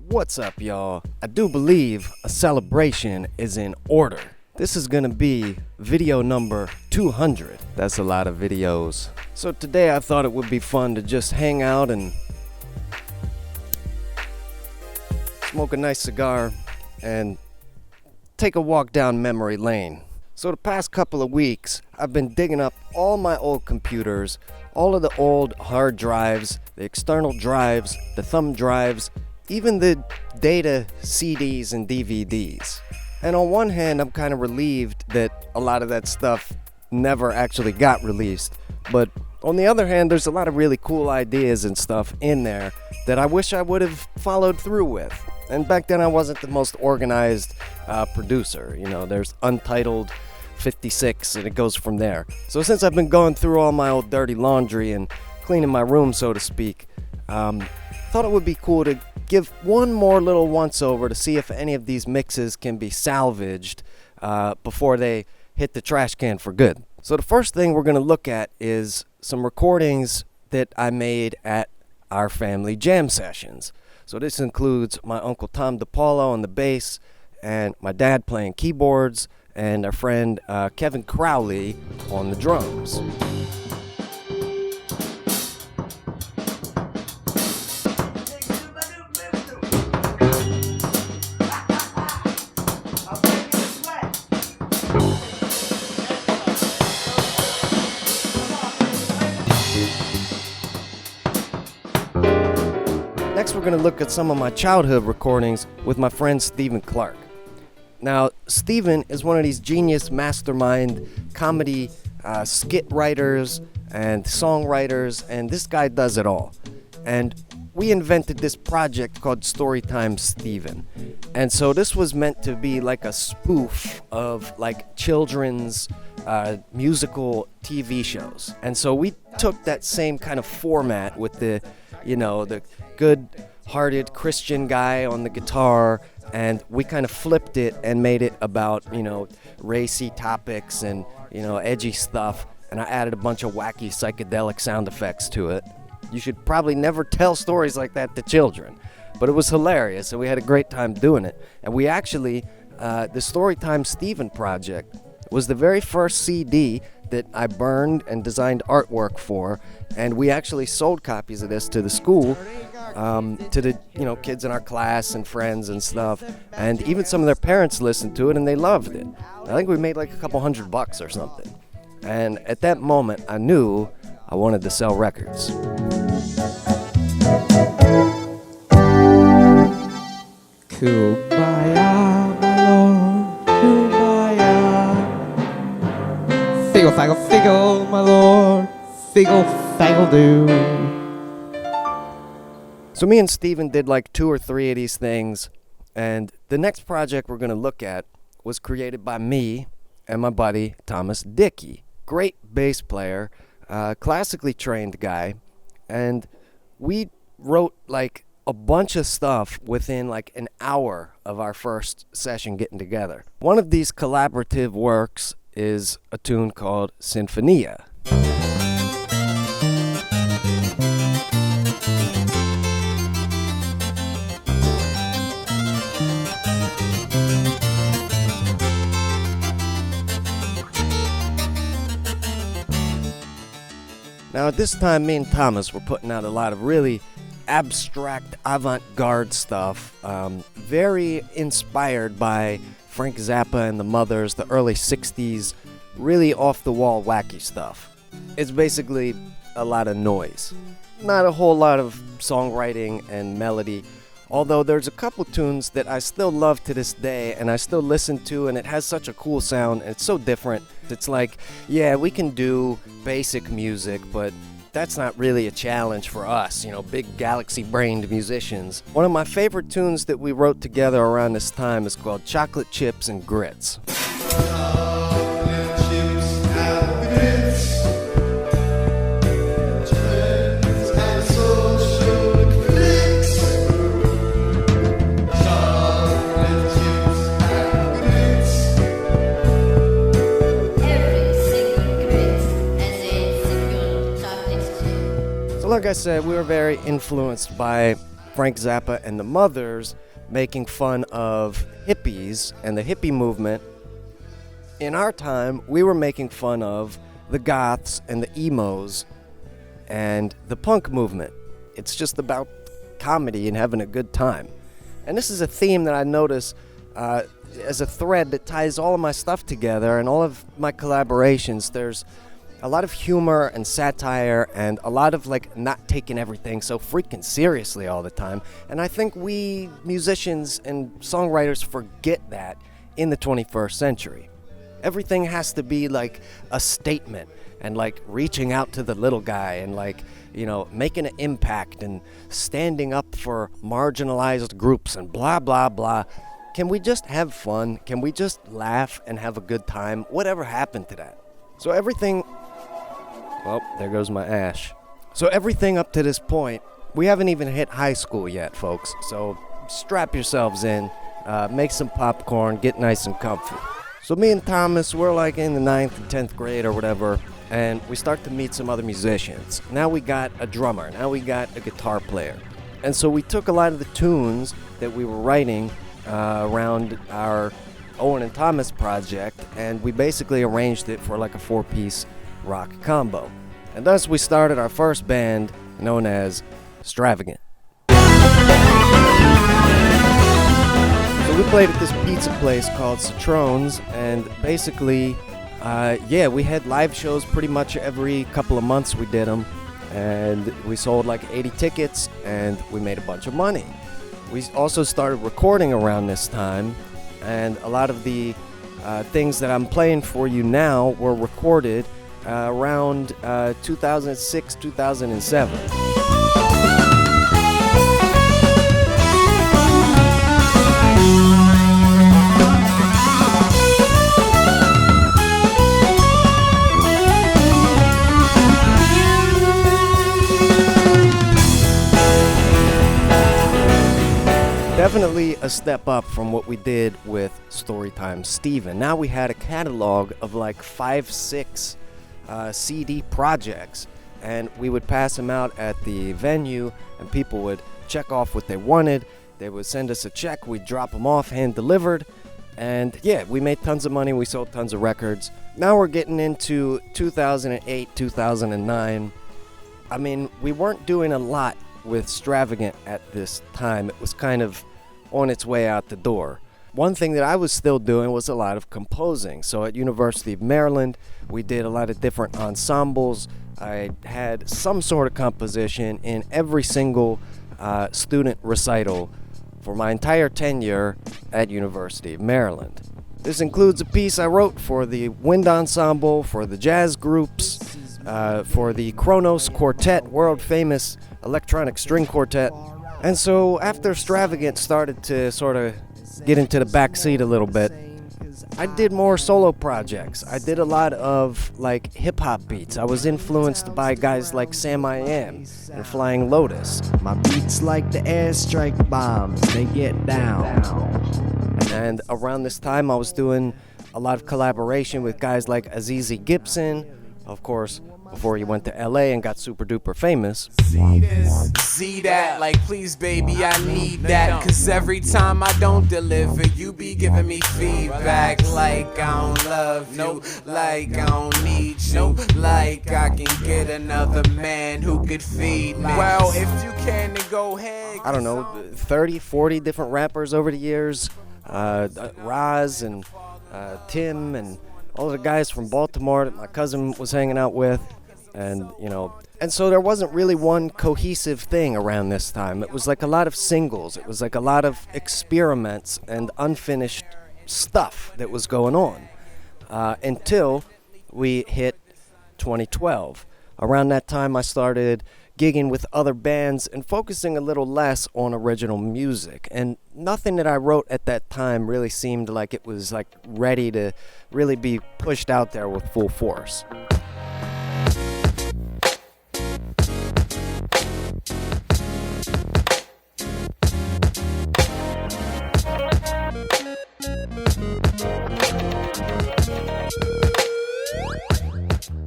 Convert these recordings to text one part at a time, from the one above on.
What's up, y'all? I do believe a celebration is in order. This is gonna be video number 200. That's a lot of videos. So today I thought it would be fun to just hang out and smoke a nice cigar and take a walk down memory lane. So the past couple of weeks, I've been digging up all my old computers, all of the old hard drives, the external drives, the thumb drives, even the data CDs and DVDs. And on one hand, I'm kind of relieved that a lot of that stuff never actually got released. But on the other hand, there's a lot of really cool ideas and stuff in there that I wish I would have followed through with. And back then I wasn't the most organized producer. You know, there's Untitled 56 and it goes from there. So since I've been going through all my old dirty laundry and cleaning my room, so to speak, thought it would be cool to give one more little once over to see if any of these mixes can be salvaged before they hit the trash can for good. So the first thing we're going to look at is some recordings that I made at our family jam sessions. So this includes my Uncle Tom DePaulo on the bass, and my dad playing keyboards, and our friend Kevin Crowley on the drums. Next, we're going to look at some of my childhood recordings with my friend Stephen Clark. Now, Stephen is one of these genius mastermind comedy skit writers and songwriters, and this guy does it all. And we invented this project called Storytime Stephen. And so this was meant to be like a spoof of like children's musical TV shows. And so we took that same kind of format with the good-hearted Christian guy on the guitar, and we kind of flipped it and made it about, racy topics and, edgy stuff. And I added a bunch of wacky psychedelic sound effects to it. You should probably never tell stories like that to children, but it was hilarious, and we had a great time doing it. And we actually, the Storytime Stephen project was the very first CD that I burned and designed artwork for, and we actually sold copies of this to the school, to the kids in our class and friends and stuff, and even some of their parents listened to it and they loved it. I think we made like a couple $100 or something. And at that moment, I knew I wanted to sell records. Kumbaya, my lord, kumbaya. Figgle, faggle, figgle, my lord, figgle, faggle, do. So me and Steven did like 2 or 3 of these things, and the next project we're going to look at was created by me and my buddy Thomas Dickey. Great bass player, classically trained guy, and we wrote like a bunch of stuff within like an hour of our first session getting together. One of these collaborative works is a tune called Sinfonia. Now at this time, me and Thomas were putting out a lot of really abstract, avant-garde stuff, very inspired by Frank Zappa and the Mothers, the early 60s, really off-the-wall wacky stuff. It's basically a lot of noise. Not a whole lot of songwriting and melody, although there's a couple tunes that I still love to this day and I still listen to, and it has such a cool sound, and it's so different. It's like, yeah, we can do basic music, but that's not really a challenge for us, big galaxy-brained musicians. One of my favorite tunes that we wrote together around this time is called Chocolate Chips and Grits. So like I said, we were very influenced by Frank Zappa and the Mothers making fun of hippies and the hippie movement. In our time, we were making fun of the goths and the emos and the punk movement. It's just about comedy and having a good time. And this is a theme that I notice as a thread that ties all of my stuff together and all of my collaborations. There's a lot of humor and satire and a lot of like not taking everything so freaking seriously all the time. And I think we musicians and songwriters forget that in the 21st century. Everything has to be like a statement and like reaching out to the little guy and like, you know, making an impact and standing up for marginalized groups and blah, blah, blah. Can we just have fun? Can we just laugh and have a good time? Whatever happened to that? So everything... Well, there goes my ash. So everything up to this point, we haven't even hit high school yet, folks. So strap yourselves in, make some popcorn, get nice and comfy. So me and Thomas, we're like in the 9th and 10th grade or whatever, and we start to meet some other musicians. Now we got a drummer, now we got a guitar player. And so we took a lot of the tunes that we were writing around our Owen and Thomas project, and we basically arranged it for like a 4-piece rock combo. And thus we started our first band known as Stravagant. So we played at this pizza place called Citrone's, and basically, we had live shows pretty much every couple of months. We did them, and we sold like 80 tickets, and we made a bunch of money. We also started recording around this time, and a lot of the things that I'm playing for you now were recorded around 2006, 2007. Definitely a step up from what we did with Storytime Steven. Now we had a catalog of like 5-6 CD projects, and we would pass them out at the venue, and people would check off what they wanted. They would send us a check, we'd drop them off hand delivered, and yeah, we made tons of money, we sold tons of records. Now we're getting into 2008, 2009. I mean, we weren't doing a lot with Stravagant at this time. It was kind of on its way out the door. One thing that I was still doing was a lot of composing. So at University of Maryland, we did a lot of different ensembles. I had some sort of composition in every single student recital for my entire tenure at University of Maryland. This includes a piece I wrote for the wind ensemble, for the jazz groups, for the Kronos Quartet, world famous electronic string quartet. And so after Stravagant started to sort of get into the back seat a little bit, I did more solo projects. I did a lot of like hip hop beats. I was influenced by guys like Sam I Am and Flying Lotus. My beats like the airstrike bombs, they get down. And around this time I was doing a lot of collaboration with guys like Azizi Gibson, of course, before he went to LA and got super duper famous. See this, see that, like please baby I need that, cause every time I don't deliver you be giving me feedback, like I don't love you, like I don't need you, like I can get another man who could feed me. Well, if you can, then go ahead. I don't know, 30, 40 different rappers over the years, Raz and Tim and all the guys from Baltimore that my cousin was hanging out with, and and so there wasn't really one cohesive thing around this time. It was like a lot of singles, it was like a lot of experiments and unfinished stuff that was going on until we hit 2012. Around that time I started gigging with other bands and focusing a little less on original music, and nothing that I wrote at that time really seemed like it was like ready to really be pushed out there with full force.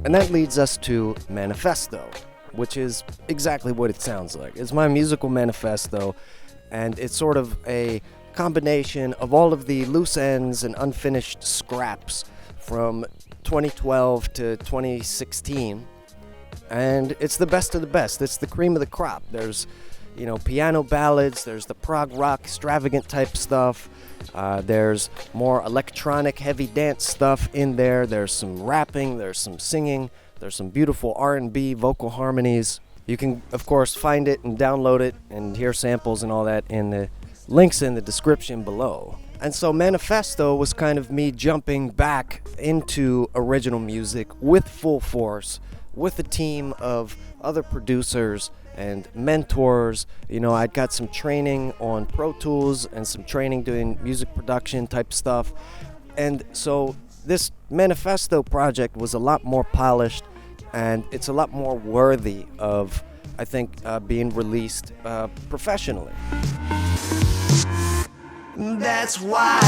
And that leads us to Manifesto. which is exactly what it sounds like. It's my musical manifesto, and it's sort of a combination of all of the loose ends and unfinished scraps from 2012 to 2016, and it's the best of the best. It's the cream of the crop. There's, you know, piano ballads, there's the prog rock extravagant type stuff, there's more electronic heavy dance stuff in there, there's some rapping, there's some singing, there's some beautiful R&B vocal harmonies. You can, of course, find it and download it and hear samples and all that in the links in the description below. And so Manifesto was kind of me jumping back into original music with full force, with a team of other producers and mentors. You know, I'd got some training on Pro Tools and some training doing music production type stuff. And so this Manifesto project was a lot more polished, and it's a lot more worthy of, I think, being released professionally. That's why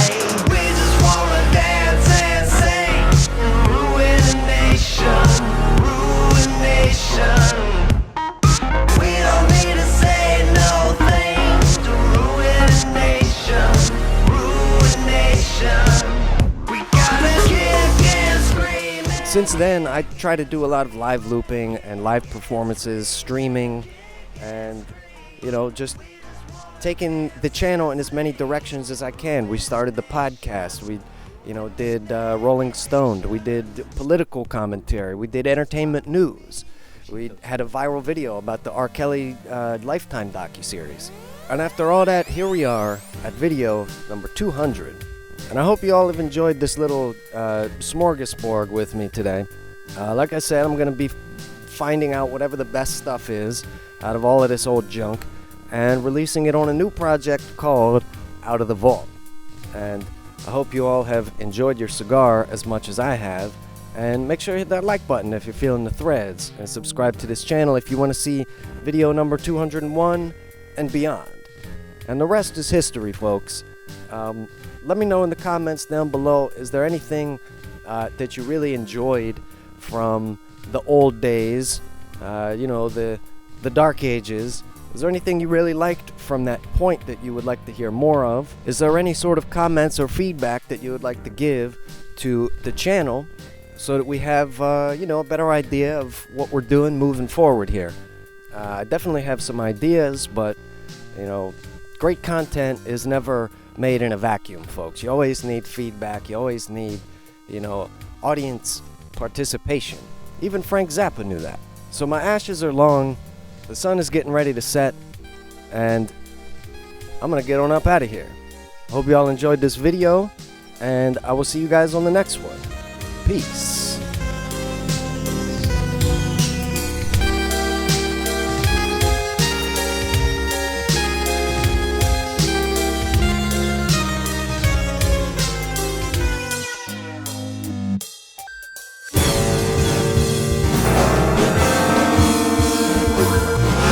we just wanna dance and sing. Ruination, ruination. We don't need to say no things to ruination, ruination. We gotta kick and scream. Since then, I try to do a lot of live looping and live performances, streaming, and, you know, just taking the channel in as many directions as I can. We started the podcast. We, you know, did Rolling Stone. We did political commentary. We did entertainment news. We had a viral video about the R. Kelly Lifetime docuseries. And after all that, here we are at video number 200. And I hope you all have enjoyed this little smorgasbord with me today. Like I said, I'm going to be finding out whatever the best stuff is out of all of this old junk and releasing it on a new project called Out of the Vault. And I hope you all have enjoyed your cigar as much as I have. And make sure you hit that like button if you're feeling the threads, and subscribe to this channel if you want to see video number 201 and beyond. And the rest is history, folks. Let me know in the comments down below, is there anything that you really enjoyed from the old days, you know, the dark ages? Is there anything you really liked from that point that you would like to hear more of? Is there any sort of comments or feedback that you would like to give to the channel so that we have, you know, a better idea of what we're doing moving forward here? I definitely have some ideas, but, you know, great content is never made in a vacuum, folks. You always need feedback. You always need, you know, audience participation. Even Frank Zappa knew that. So my ashes are long. The sun is getting ready to set, and I'm gonna get on up out of here. Hope you all enjoyed this video, and I will see you guys on the next one. Peace.